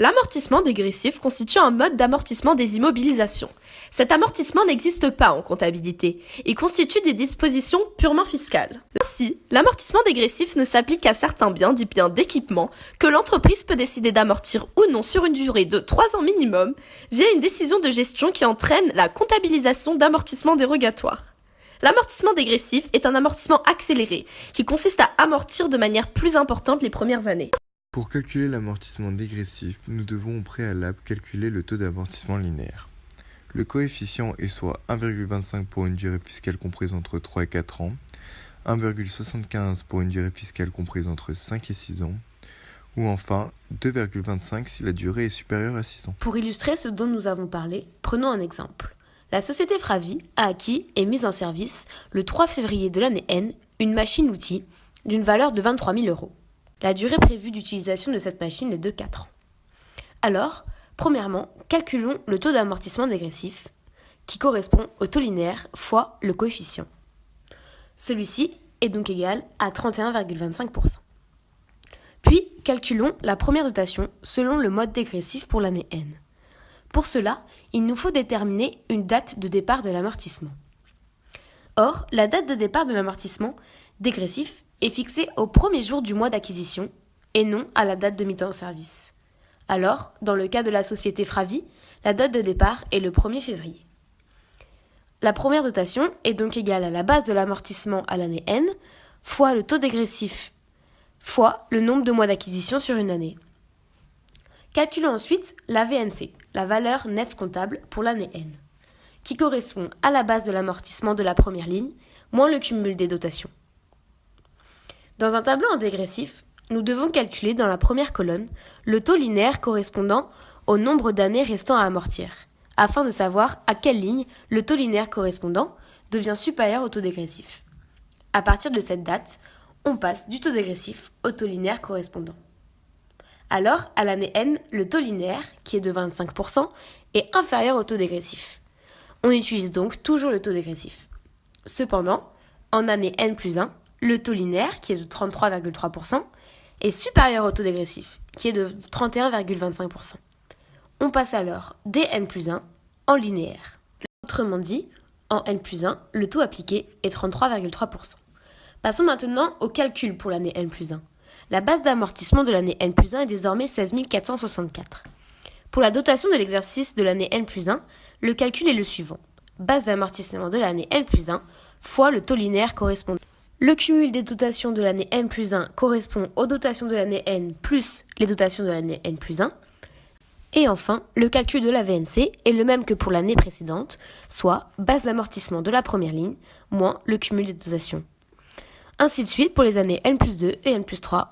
L'amortissement dégressif constitue un mode d'amortissement des immobilisations. Cet amortissement n'existe pas en comptabilité et constitue des dispositions purement fiscales. Ainsi, l'amortissement dégressif ne s'applique qu'à certains biens, dits biens d'équipement, que l'entreprise peut décider d'amortir ou non sur une durée de 3 ans minimum, via une décision de gestion qui entraîne la comptabilisation d'amortissement dérogatoire. L'amortissement dégressif est un amortissement accéléré, qui consiste à amortir de manière plus importante les premières années. Pour calculer l'amortissement dégressif, nous devons au préalable calculer le taux d'amortissement linéaire. Le coefficient est soit 1,25 pour une durée fiscale comprise entre 3 et 4 ans, 1,75 pour une durée fiscale comprise entre 5 et 6 ans, ou enfin 2,25 si la durée est supérieure à 6 ans. Pour illustrer ce dont nous avons parlé, prenons un exemple. La société Fravi a acquis et mis en service le 3 février de l'année N une machine-outil d'une valeur de 23 000 €. La durée prévue d'utilisation de cette machine est de 4 ans. Alors, premièrement, calculons le taux d'amortissement dégressif, qui correspond au taux linéaire fois le coefficient. Celui-ci est donc égal à 31,25%. Puis, calculons la première dotation selon le mode dégressif pour l'année N. Pour cela, il nous faut déterminer une date de départ de l'amortissement. Or, la date de départ de l'amortissement dégressif est fixée au premier jour du mois d'acquisition et non à la date de mise en service. Alors, dans le cas de la société Fravi, la date de départ est le 1er février. La première dotation est donc égale à la base de l'amortissement à l'année N fois le taux dégressif fois le nombre de mois d'acquisition sur une année. Calculons ensuite la VNC, la valeur nette comptable pour l'année N, qui correspond à la base de l'amortissement de la première ligne moins le cumul des dotations. Dans un tableau en dégressif, nous devons calculer dans la première colonne le taux linéaire correspondant au nombre d'années restant à amortir, afin de savoir à quelle ligne le taux linéaire correspondant devient supérieur au taux dégressif. À partir de cette date, on passe du taux dégressif au taux linéaire correspondant. Alors, à l'année N, le taux linéaire, qui est de 25%, est inférieur au taux dégressif. On utilise donc toujours le taux dégressif. Cependant, en année N plus 1, le taux linéaire, qui est de 33,3%, est supérieur au taux dégressif, qui est de 31,25%. On passe alors dès N plus 1 en linéaire. Autrement dit, en N plus 1, le taux appliqué est 33,3%. Passons maintenant au calcul pour l'année N plus 1. La base d'amortissement de l'année N plus 1 est désormais 16 464. Pour la dotation de l'exercice de l'année N plus 1, le calcul est le suivant. Base d'amortissement de l'année N plus 1 fois le taux linéaire correspondant. Le cumul des dotations de l'année N plus 1 correspond aux dotations de l'année N plus les dotations de l'année N plus 1. Et enfin, le calcul de la VNC est le même que pour l'année précédente, soit base d'amortissement de la première ligne moins le cumul des dotations. Ainsi de suite pour les années N plus 2 et N plus 3.